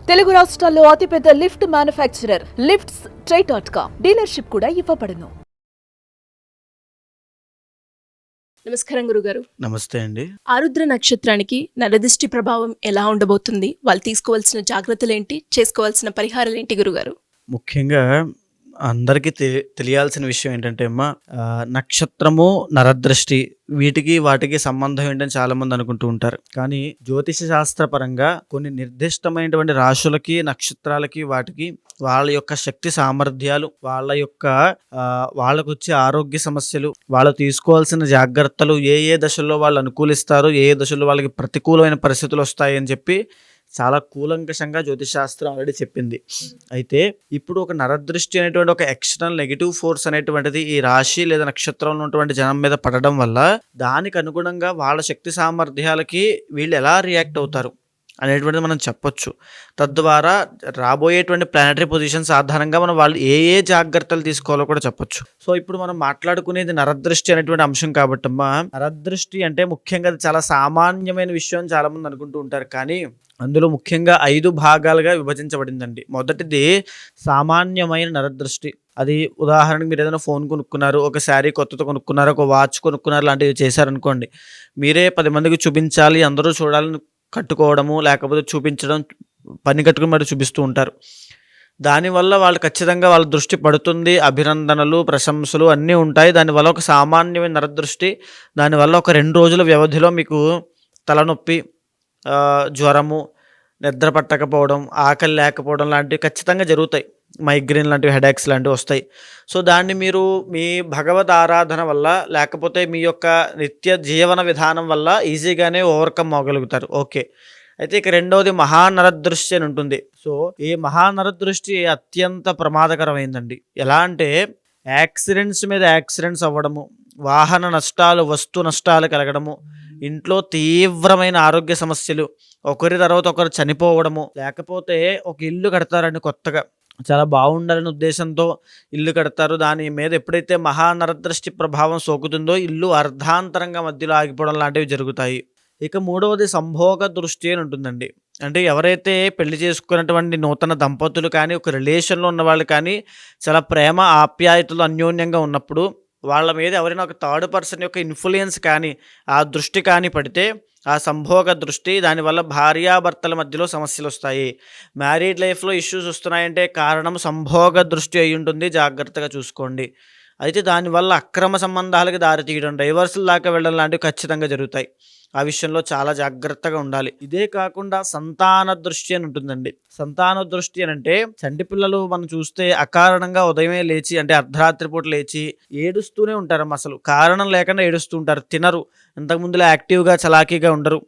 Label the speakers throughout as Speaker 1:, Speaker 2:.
Speaker 1: తెలుగు రాష్ట్రాల్లో అతిపెద్ద lift manufacturer lifts ట్రై.com dealership కూడా ఇవ్వబడును.
Speaker 2: నమస్కారం గురుగారు.
Speaker 3: నమస్తే అండి.
Speaker 2: ఆరుద్ర నక్షత్రానికి నరదిష్టి ప్రభావం ఎలా ఉండబోతుంది? వాళ్ళు తీసుకోవాల్సిన జాగ్రత్తలు ఏంటి, చేసుకోవాల్సిన పరిహారాలు ఏంటి గురుగారు?
Speaker 3: ముఖ్యంగా అందరికీ తెలియాల్సిన విషయం ఏంటంటే అమ్మా, నక్షత్రము నరదృష్టి వాటికి సంబంధం ఏంటని చాలా మంది అనుకుంటూ ఉంటారు. కానీ జ్యోతిష శాస్త్రపరంగా కొన్ని నిర్దిష్టమైనటువంటి రాశులకి, నక్షత్రాలకి, వాటికి వాళ్ళ యొక్క శక్తి సామర్థ్యాలు, వాళ్ళకు వచ్చే ఆరోగ్య సమస్యలు, వాళ్ళు తీసుకోవాల్సిన జాగ్రత్తలు, ఏ దశల్లో వాళ్ళు అనుకూలిస్తారు, ఏ దశల్లో వాళ్ళకి ప్రతికూలమైన పరిస్థితులు వస్తాయి అని చెప్పి చాలా కూలంకషంగా జ్యోతిష్ శాస్త్రం ఆల్రెడీ చెప్పింది. అయితే ఇప్పుడు ఒక నరదృష్టి అనేటువంటి ఒక ఎక్స్టర్నల్ నెగిటివ్ ఫోర్స్ అనేటువంటిది ఈ రాశి లేదా నక్షత్రంలో ఉన్నటువంటి జనం మీద పడడం వల్ల దానికి అనుగుణంగా వాళ్ళ శక్తి సామర్థ్యాలకి వీళ్ళు ఎలా రియాక్ట్ అవుతారు అనేటువంటిది మనం చెప్పొచ్చు. తద్వారా రాబోయేటువంటి ప్లానటరీ పొజిషన్స్ ఆధారంగా మనం వాళ్ళు ఏ జాగ్రత్తలు తీసుకోవాలో కూడా చెప్పొచ్చు. సో ఇప్పుడు మనం మాట్లాడుకునేది నరదృష్టి అనేటువంటి అంశం కాబట్టి అమ్మా, నరదృష్టి అంటే ముఖ్యంగా అది చాలా సామాన్యమైన విషయం అని చాలా మంది అనుకుంటూ ఉంటారు. కానీ అందులో ముఖ్యంగా 5 భాగాలుగా విభజించబడిందండి. మొదటిది సామాన్యమైన నరదృష్టి. అది ఉదాహరణకు మీరు ఏదైనా ఫోన్ కొనుక్కున్నారు, ఒక శారీ కొత్తతో కొనుక్కున్నారు, ఒక వాచ్ కొనుక్కున్నారు, లాంటివి చేశారనుకోండి. మీరే 10 మందికి చూపించాలి, అందరూ చూడాలని కట్టుకోవడము, లేకపోతే చూపించడం, పని కట్టుకుని మరి చూపిస్తూ ఉంటారు. దానివల్ల వాళ్ళు ఖచ్చితంగా వాళ్ళ దృష్టి పడుతుంది, అభినందనలు, ప్రశంసలు అన్నీ ఉంటాయి. దానివల్ల ఒక సామాన్యమైన నరదృష్టి, దానివల్ల ఒక 2 రోజుల వ్యవధిలో మీకు తలనొప్పి, జ్వరము, నిద్ర పట్టకపోవడం, ఆకలి లేకపోవడం లాంటివి ఖచ్చితంగా జరుగుతాయి. మైగ్రేన్ లాంటివి, హెడేక్స్ లాంటివి వస్తాయి. సో దాన్ని మీరు మీ భగవద్ ఆరాధన వల్ల, లేకపోతే మీ యొక్క నిత్య జీవన విధానం వల్ల ఈజీగానే ఓవర్కమ్ అవ్వగలుగుతారు. ఓకే. అయితే ఇక రెండవది మహానరదృష్టి అని ఉంటుంది. సో ఈ మహానరదృష్టి అత్యంత ప్రమాదకరమైందండి. ఎలా అంటే యాక్సిడెంట్స్ మీద యాక్సిడెంట్స్ అవ్వడము, వాహన నష్టాలు, వస్తు నష్టాలు కలగడము, ఇంట్లో తీవ్రమైన ఆరోగ్య సమస్యలు, ఒకరి తర్వాత ఒకరు చనిపోవడము, లేకపోతే ఒక ఇల్లు కడతారండి కొత్తగా, చాలా బాగుండాలనే ఉద్దేశంతో ఇల్లు కడతారు. దాని మీద ఎప్పుడైతే మహానరదృష్టి ప్రభావం సోకుతుందో ఇల్లు అర్ధాంతరంగా మధ్యలో ఆగిపోవడం లాంటివి జరుగుతాయి. ఇక మూడవది సంభోగ దృష్టి అని ఉంటుందండి. అంటే ఎవరైతే పెళ్లి చేసుకున్నటువంటి నూతన దంపతులు కానీ, ఒక రిలేషన్లో ఉన్న వాళ్ళు కానీ, చాలా ప్రేమ ఆప్యాయతలు అన్యోన్యంగా ఉన్నప్పుడు వాళ్ళ మీద ఎవరైనా ఒక థర్డ్ పర్సన్ యొక్క ఇన్ఫ్లుయెన్స్ కానీ, ఆ దృష్టి కానీ పడితే, ఆ సంభోగ దృష్టి, దానివల్ల భార్యాభర్తల మధ్యలో సమస్యలు వస్తాయి. మ్యారీడ్ లైఫ్లో ఇష్యూస్ వస్తున్నాయంటే కారణం సంభోగ దృష్టి అయి ఉంటుంది. జాగ్రత్తగా చూసుకోండి. అయితే దానివల్ల అక్రమ సంబంధాలకు దారితీయడం, డైవర్సుల దాకా వెళ్ళడం లాంటివి ఖచ్చితంగా జరుగుతాయి. ఆ విషయంలో చాలా జాగ్రత్తగా ఉండాలి. ఇదే కాకుండా సంతాన దృష్టి అని ఉంటుందండి. సంతాన దృష్టి అని అంటే చంటి పిల్లలు మనం చూస్తే అకారణంగా ఉదయమే లేచి, అంటే అర్ధరాత్రి పూట లేచి ఏడుస్తూనే ఉంటారమ్మ. అసలు కారణం లేకుండా ఏడుస్తూ ఉంటారు. తినరు, ఇంతకుముందులో యాక్టివ్గా చలాకీగా ఉండరు.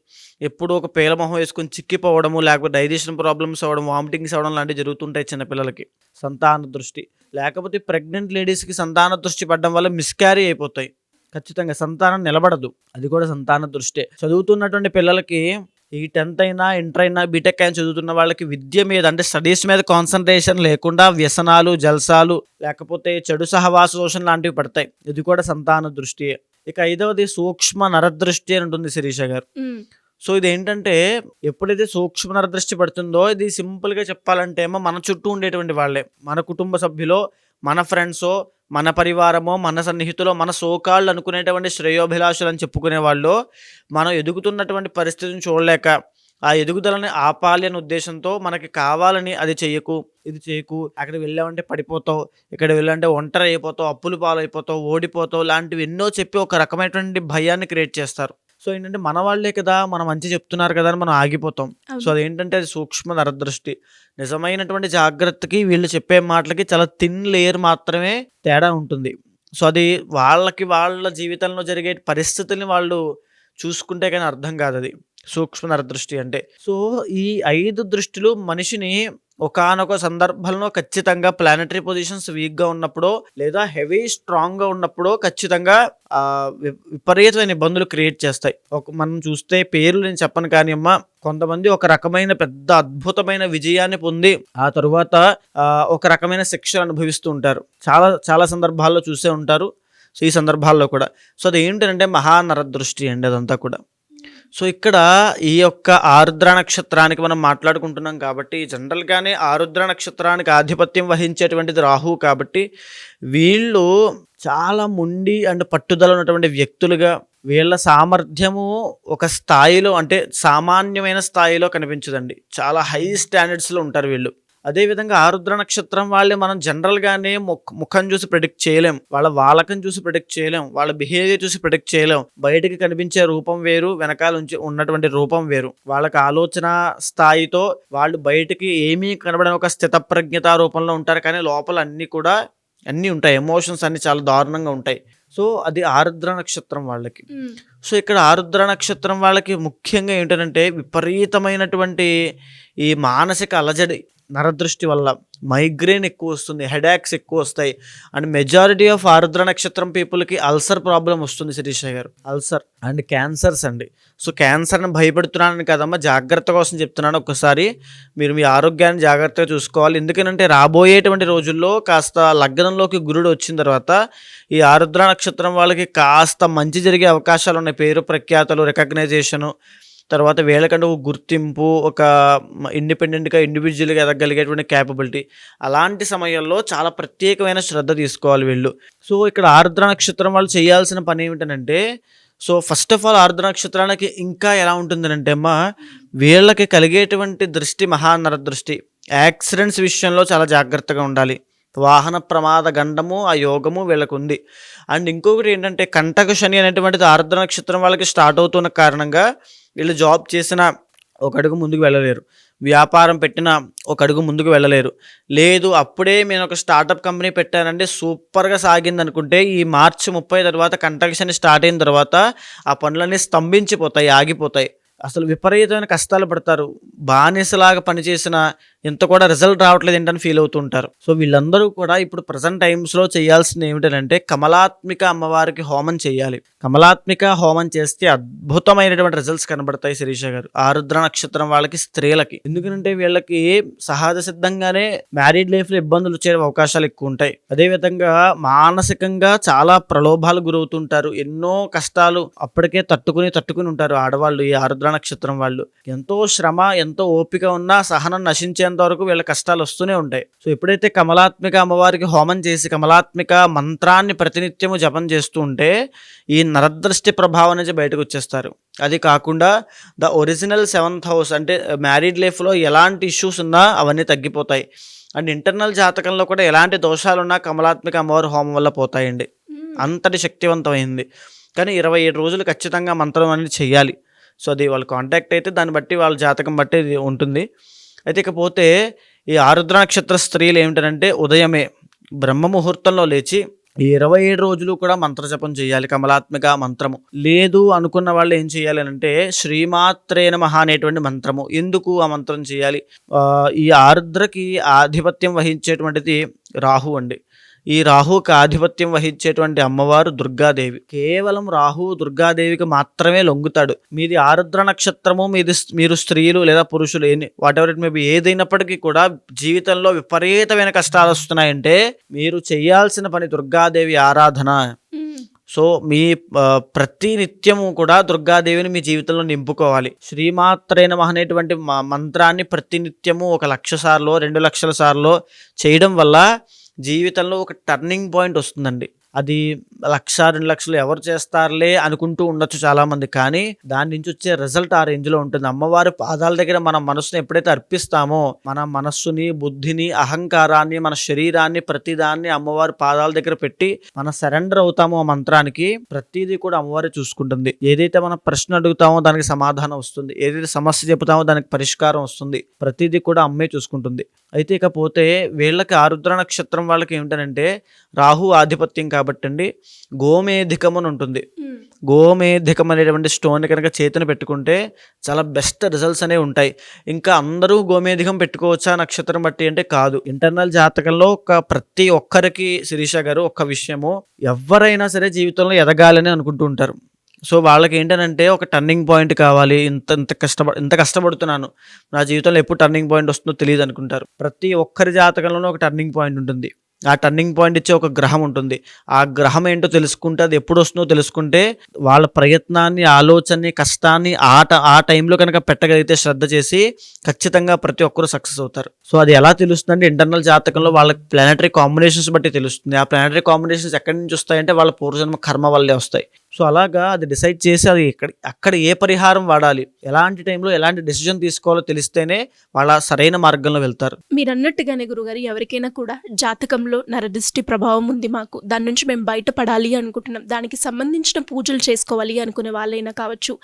Speaker 3: ఎప్పుడు ఒక పేలమొహం వేసుకొని చిక్కిపోవడము, లేకపోతే డైజెషన్ ప్రాబ్లమ్స్ అవ్వడం, వామిటింగ్స్ అవ్వడం లాంటివి జరుగుతుంటాయి చిన్నపిల్లలకి. సంతాన దృష్టి. లేకపోతే ప్రెగ్నెంట్ లేడీస్కి సంతాన దృష్టి పడడం వల్ల మిస్క్యారీ అయిపోతాయి. ఖచ్చితంగా సంతానం నిలబడదు. అది కూడా సంతాన దృష్టే. చదువుతున్నటువంటి పిల్లలకి ఈ 10th అయినా, ఇంటర్ అయినా, బీటెక్ అయినా చదువుతున్న వాళ్ళకి విద్య మీద, అంటే స్టడీస్ మీద కాన్సన్ట్రేషన్ లేకుండా వ్యసనాలు, జల్సాలు, లేకపోతే చెడు సహవాస దోషం లాంటివి పడతాయి. ఇది కూడా సంతాన దృష్టి. ఇక 5వది సూక్ష్మ నరదృష్టి అని ఉంటుంది శిరీష గారు. సో ఇదేంటంటే ఎప్పుడైతే సూక్ష్మ నరదృష్టి పడుతుందో, ఇది సింపుల్గా చెప్పాలంటే ఏమో మన చుట్టూ ఉండేటువంటి వాళ్ళే, మన కుటుంబ సభ్యులో, మన ఫ్రెండ్సో, మన పరివారమో, మన సన్నిహితులో, మన సోకాళ్ళు అనుకునేటువంటి శ్రేయోభిలాషులు అని చెప్పుకునే వాళ్ళు, మనం ఎదుగుతున్నటువంటి పరిస్థితిని చూడలేక ఆ ఎదుగుదలని ఆపాలి అనే ఉద్దేశంతో మనకి కావాలని అది చెయ్యకు, ఇది చేయకు, అక్కడికి వెళ్ళామంటే పడిపోతావు, ఇక్కడ వెళ్ళాలంటే ఒంటరి అయిపోతావు, అప్పులు పాలైపోతావు, ఓడిపోతావు లాంటివి ఎన్నో చెప్పి ఒక రకమైనటువంటి భయాన్ని క్రియేట్ చేస్తారు. సో ఏంటంటే మన వాళ్ళే కదా, మనం మంచి చెప్తున్నారు కదా అని మనం ఆగిపోతాం. సో అదేంటంటే అది సూక్ష్మ నరదృష్టి. నిజమైనటువంటి జాగ్రత్తకి వీళ్ళు చెప్పే మాటలకి చాలా థిన్ లేయర్ మాత్రమే తేడా ఉంటుంది. సో అది వాళ్ళ జీవితంలో జరిగే పరిస్థితుల్ని వాళ్ళు చూసుకుంటే కానీ అర్థం కాదు అది సూక్ష్మ నరదృష్టి అంటే. సో ఈ 5 దృష్టిలు మనిషిని ఒకానొక సందర్భంలో ఖచ్చితంగా ప్లానటరీ పొజిషన్స్ వీక్గా ఉన్నప్పుడో, లేదా హెవీ స్ట్రాంగ్గా ఉన్నప్పుడో ఖచ్చితంగా విపరీతమైన ఇబ్బందులు క్రియేట్ చేస్తాయి. మనం చూస్తే పేర్లు నేను చెప్పను కానీ అమ్మ, కొంతమంది ఒక రకమైన పెద్ద అద్భుతమైన విజయాన్ని పొంది ఆ తరువాత ఒక రకమైన శిక్ష అనుభవిస్తూ ఉంటారు. చాలా చాలా సందర్భాల్లో చూసే ఉంటారు. సో ఈ సందర్భాల్లో కూడా సో అది ఏంటంటే మహానరదృష్టి అండి అదంతా కూడా. సో ఇక్కడ ఈ యొక్క ఆరుద్ర నక్షత్రానికి మనం మాట్లాడుకుంటున్నాం కాబట్టి జనరల్గానే ఆరుద్ర నక్షత్రానికి ఆధిపత్యం వహించేటువంటిది రాహు కాబట్టి వీళ్ళు చాలా మొండి అండ్ పట్టుదల ఉన్నటువంటి వ్యక్తులుగా, వీళ్ళ సామర్థ్యము ఒక స్థాయిలో అంటే సామాన్యమైన స్థాయిలో కనిపించదండి. చాలా హై స్టాండర్డ్స్లో ఉంటారు వీళ్ళు. అదేవిధంగా ఆరుద్ర నక్షత్రం వాళ్ళే మనం జనరల్గానే ముఖం చూసి ప్రిడిక్ట్ చేయలేం, వాళ్ళ వాలకం చూసి ప్రిడిక్ట్ చేయలేం, వాళ్ళ బిహేవియర్ చూసి ప్రిడిక్ట్ చేయలేం. బయటికి కనిపించే రూపం వేరు, వెనకాల నుంచి ఉన్నటువంటి రూపం వేరు. వాళ్ళకి ఆలోచన స్థాయితో వాళ్ళు బయటికి ఏమీ కనబడని ఒక స్థితప్రజ్ఞత రూపంలో ఉంటారు, కానీ లోపల అన్నీ ఉంటాయి. ఎమోషన్స్ అన్ని చాలా దారుణంగా ఉంటాయి. సో అది ఆరుద్ర నక్షత్రం వాళ్ళకి. సో ఇక్కడ ఆరుద్ర నక్షత్రం వాళ్ళకి ముఖ్యంగా ఏంటంటే విపరీతమైనటువంటి ఈ మానసిక అలజడి, నరదృష్టి వల్ల మైగ్రేన్ ఎక్కువ వస్తుంది, హెడాక్స్ ఎక్కువ వస్తాయి. అండ్ మెజారిటీ ఆఫ్ ఆరుద్ర నక్షత్రం పీపుల్కి అల్సర్ ప్రాబ్లం వస్తుంది శిరీష గారు. అల్సర్ అండ్ క్యాన్సర్స్ అండి. సో క్యాన్సర్ని భయపెడుతున్నానని కదమ్మా, జాగ్రత్త కోసం చెప్తున్నాను. ఒక్కసారి మీరు మీ ఆరోగ్యాన్ని జాగ్రత్తగా చూసుకోవాలి. ఎందుకంటే రాబోయేటువంటి రోజుల్లో కాస్త లగ్నంలోకి గురుడు వచ్చిన తర్వాత ఈ ఆరుద్ర నక్షత్రం వాళ్ళకి కాస్త మంచి జరిగే అవకాశాలు ఉన్నాయి. పేరు ప్రఖ్యాతలు, రికగ్నైజేషను, తర్వాత వీళ్ళకంటే ఒక గుర్తింపు, ఒక ఇండిపెండెంట్గా ఇండివిజువల్గా ఎదగలిగేటువంటి క్యాపబిలిటీ. అలాంటి సమయంలో చాలా ప్రత్యేకమైన శ్రద్ధ తీసుకోవాలి వీళ్ళు. సో ఇక్కడ ఆరుద్ర నక్షత్రం వాళ్ళు చేయాల్సిన పని ఏమిటంటే, సో ఫస్ట్ ఆఫ్ ఆల్ ఆరుద్ర నక్షత్రానికి ఇంకా ఎలా ఉంటుందంటే అమ్మా, వీళ్ళకి కలిగేటువంటి దృష్టి మహానరదృష్టి. యాక్సిడెంట్స్ విషయంలో చాలా జాగ్రత్తగా ఉండాలి. వాహన ప్రమాద గండము ఆ యోగము వీళ్ళకు ఉంది. అండ్ ఇంకొకటి ఏంటంటే కంటక శని అనేటువంటిది ఆరుద్ర నక్షత్రం వాళ్ళకి స్టార్ట్ అవుతున్న కారణంగా వీళ్ళు జాబ్ చేసిన ఒక అడుగు ముందుకు వెళ్ళలేరు, వ్యాపారం పెట్టిన ఒక అడుగు ముందుకు వెళ్ళలేరు. లేదు అప్పుడే నేను ఒక స్టార్టప్ కంపెనీ పెట్టానంటే సూపర్గా సాగింది అనుకుంటే ఈ మార్చి 30 తర్వాత కంటక శని స్టార్ట్ అయిన తర్వాత ఆ పనులన్నీ స్తంభించిపోతాయి, ఆగిపోతాయి. అసలు విపరీతమైన కష్టాలు పడతారు. బానిసలాగా పనిచేసిన ఎంత కూడా రిజల్ట్ రావట్లేదు ఏంటని ఫీల్ అవుతూ ఉంటారు. సో వీళ్ళందరూ కూడా ఇప్పుడు ప్రజెంట్ టైమ్స్లో చేయాల్సింది ఏమిటంటే కమలాత్మిక అమ్మవారికి హోమం చేయాలి. కమలాత్మిక హోమం చేస్తే అద్భుతమైనటువంటి రిజల్ట్స్ కనబడతాయి శిరీష గారు, ఆరుద్ర నక్షత్రం వాళ్ళకి, స్త్రీలకి. ఎందుకంటే వీళ్ళకి సహజ సిద్ధంగానే మ్యారీడ్ లైఫ్లో ఇబ్బందులు వచ్చే అవకాశాలు ఎక్కువ ఉంటాయి. అదేవిధంగా మానసికంగా చాలా ప్రలోభాలు గురవుతుంటారు. ఎన్నో కష్టాలు అప్పటికే తట్టుకుని ఉంటారు ఆడవాళ్ళు. ఈ ఆరుద్ర నక్షత్రం వాళ్ళు ఎంతో శ్రమ, ఎంతో ఓపిక ఉన్నా సహనం నశించేంత వరకు వీళ్ళ కష్టాలు వస్తూనే ఉంటాయి. సో ఎప్పుడైతే కమలాత్మిక అమ్మవారికి హోమం చేసి కమలాత్మిక మంత్రాన్ని ప్రతినిత్యము జపం చేస్తూ ఉంటే ఈ నరదృష్టి ప్రభావం నుంచి బయటకు వచ్చేస్తారు. అది కాకుండా ద ఒరిజినల్ 7th హౌస్ అంటే మ్యారీడ్ లైఫ్లో ఎలాంటి ఇష్యూస్ ఉన్నా అవన్నీ తగ్గిపోతాయి. అండ్ ఇంటర్నల్ జాతకంలో కూడా ఎలాంటి దోషాలు ఉన్నా కమలాత్మిక అమ్మవారి హోమం వల్ల పోతాయండి. అంతటి శక్తివంతమైంది. కానీ 27 రోజులు ఖచ్చితంగా మంత్రం అనేది చెయ్యాలి. సో అది వాళ్ళు కాంటాక్ట్ అయితే దాన్ని బట్టి వాళ్ళ జాతకం బట్టి ఉంటుంది. అయితే ఇకపోతే ఈ ఆరుద్ర నక్షత్ర స్త్రీలు ఏమిటంటే ఉదయమే బ్రహ్మ ముహూర్తంలో లేచి ఈ 27 రోజులు కూడా మంత్రజపం చేయాలి, కమలాత్మిక మంత్రము. లేదు అనుకున్న వాళ్ళు ఏం చేయాలి అంటే శ్రీమాత్రే నమః అనేటువంటి మంత్రము. ఎందుకు ఆ మంత్రం చేయాలి? ఈ ఆరుద్రకి ఆధిపత్యం వహించేటువంటిది రాహు అండి. ఈ రాహుకి ఆధిపత్యం వహించేటువంటి అమ్మవారు దుర్గాదేవి. కేవలం రాహు దుర్గాదేవికి మాత్రమే లొంగుతాడు. మీది ఆరుద్ర నక్షత్రము, మీరు స్త్రీలు లేదా పురుషులు వాటెవర్ ఇట్ మే బి ఏదైనప్పటికీ కూడా జీవితంలో విపరీతమైన కష్టాలు వస్తున్నాయంటే మీరు చేయాల్సిన పని దుర్గాదేవి ఆరాధన. సో మీ ప్రతి నిత్యము కూడా దుర్గాదేవిని మీ జీవితంలో నింపుకోవాలి. శ్రీమాత్రే నమః అనేటువంటి మంత్రాన్ని ప్రతి నిత్యము 1,00,000 సార్లు 2,00,000 సార్లు చేయడం వల్ల జీవితంలో ఒక టర్నింగ్ పాయింట్ వస్తుందండి. అది 1,00,000 2,00,000 ఎవరు చేస్తారులే అనుకుంటూ ఉండొచ్చు చాలామంది, కానీ దాని నుంచి వచ్చే రిజల్ట్ ఆ రేంజ్లో ఉంటుంది. అమ్మవారి పాదాల దగ్గర మన మనసుని ఎప్పుడైతే అర్పిస్తామో మన మనస్సుని, బుద్ధిని, అహంకారాన్ని, మన శరీరాన్ని ప్రతిదాన్ని అమ్మవారి పాదాల దగ్గర పెట్టి మన సరెండర్ అవుతామో ఆ మంత్రానికి, ప్రతిదీ కూడా అమ్మవారి చూసుకుంటుంది. ఏదైతే మనం ప్రశ్న అడుగుతామో దానికి సమాధానం వస్తుంది, ఏదైతే సమస్య చెబుతామో దానికి పరిష్కారం వస్తుంది. ప్రతిదీ కూడా అమ్మే చూసుకుంటుంది. అయితే ఇకపోతే వీళ్ళకి ఆరుద్ర నక్షత్రం వాళ్ళకి ఏమిటంటే రాహు ఆధిపత్యం కాబట్టి అండి గోమేధికం అని ఉంటుంది. గోమేధికం అనేటువంటి స్టోన్ కనుక చేతిని పెట్టుకుంటే చాలా బెస్ట్ రిజల్ట్స్ అనేవి ఉంటాయి. ఇంకా అందరూ గోమేధికం పెట్టుకోవచ్చా నక్షత్రం బట్టి అంటే కాదు. ఇంటర్నల్ జాతకంలో ప్రతి ఒక్కరికి శిరీష గారు ఒక్క విషయము, ఎవరైనా సరే జీవితంలో ఎదగాలని అనుకుంటూ ఉంటారు. సో వాళ్ళకి ఏంటంటే ఒక టర్నింగ్ పాయింట్ కావాలి. ఇంత కష్టపడుతున్నాను, నా జీవితంలో ఎప్పుడు టర్నింగ్ పాయింట్ వస్తుందో తెలియదు అనుకుంటారు. ప్రతి ఒక్కరి జాతకంలోనూ ఒక టర్నింగ్ పాయింట్ ఉంటుంది. ఆ టర్నింగ్ పాయింట్ ఇచ్చే ఒక గ్రహం ఉంటుంది. ఆ గ్రహం ఏంటో తెలుసుకుంటే, అది ఎప్పుడు వస్తుందో తెలుసుకుంటే, వాళ్ళ ప్రయత్నాన్ని, ఆలోచనని, కష్టాన్ని ఆ టైంలో కనుక పెట్టగలిగితే, శ్రద్ధ చేసి, ఖచ్చితంగా ప్రతి ఒక్కరు సక్సెస్ అవుతారు. సో అది ఎలా తెలుస్తుందంటే, ఇంటర్నల్ జాతకంలో వాళ్ళ ప్లానటరీ కాంబినేషన్స్ బట్టి తెలుస్తుంది. ఆ ప్లానటరీ కాంబినేషన్స్ ఎక్కడి నుంచి వస్తాయంటే వాళ్ళ పూర్వజన్మ కర్మ వల్లే వస్తాయి. సో అలాగా అది డిసైడ్ చేసి, అది అక్కడ ఏ పరిహారం వాడాలి, ఎలాంటి టైంలో ఎలాంటి డెసిజన్ తీసుకోవాలో తెలిస్తేనే వాళ్ళ సరైన మార్గంలో వెళ్తారు.
Speaker 2: మీరు అన్నట్టుగానే గురుగారు, ఎవరికైనా కూడా జాతకంలో నరదృష్టి ప్రభావం ఉంది, మాకు దాని నుంచి మేము బయటపడాలి అనుకుంటున్నాం, దానికి సంబంధించిన పూజలు చేసుకోవాలి అనుకునే వాళ్ళైనా కావచ్చు,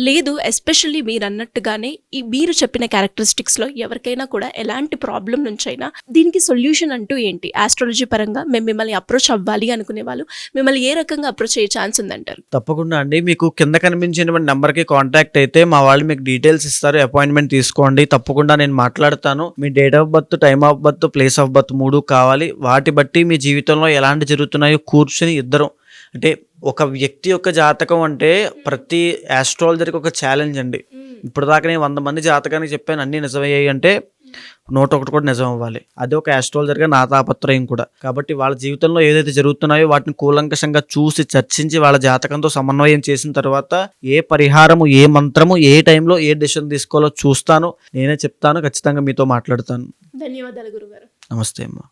Speaker 2: లేదు ఎస్పెషల్లీ మీరు అన్నట్టుగానే మీరు చెప్పిన క్యారెక్టరిస్టిక్స్లో ఎవరికైనా కూడా ఎలాంటి ప్రాబ్లం నుంచైనా దీనికి సొల్యూషన్ అంటూ ఏంటి, ఆస్ట్రాలజీ పరంగా మేము మిమ్మల్ని అప్రోచ్ అవ్వాలి అనుకునే వాళ్ళు మిమ్మల్ని ఏ రకంగా అప్రోచ్ అయ్యే ఛాన్స్ ఉందంటారు?
Speaker 3: తప్పకుండా అండి. మీకు కింద కనిపించినటువంటి నెంబర్కి కాంటాక్ట్ అయితే మా వాళ్ళు మీకు డీటెయిల్స్ ఇస్తారు. అపాయింట్మెంట్ తీసుకోండి. తప్పకుండా నేను మాట్లాడతాను. మీ date of birth, time of birth, place of birth 3 కావాలి. వాటి బట్టి మీ జీవితంలో ఎలాంటి జరుగుతున్నాయో కూర్చుని ఇద్దరం, అంటే ఒక వ్యక్తి యొక్క జాతకం అంటే ప్రతి ఆస్ట్రాలజర్కి ఒక ఛాలెంజ్ అండి. ఇప్పుడు దాకా నేను 100 మంది జాతకానికి చెప్పాను, అన్నీ నిజమయ్యాయి అంటే 101 కూడా నిజం అవ్వాలి. అది ఒక ఆస్ట్రాలజర్గా నా తాపత్రయం కూడా. కాబట్టి వాళ్ళ జీవితంలో ఏదైతే జరుగుతున్నాయో వాటిని కూలంకషంగా చూసి, చర్చించి, వాళ్ళ జాతకంతో సమన్వయం చేసిన తర్వాత ఏ పరిహారము, ఏ మంత్రము, ఏ టైంలో ఏ డెసిషన్ తీసుకోవాలో చూస్తాను, నేనే చెప్తాను. ఖచ్చితంగా మీతో మాట్లాడతాను.
Speaker 2: ధన్యవాదాలు గురుగారు.
Speaker 3: నమస్తే అమ్మా.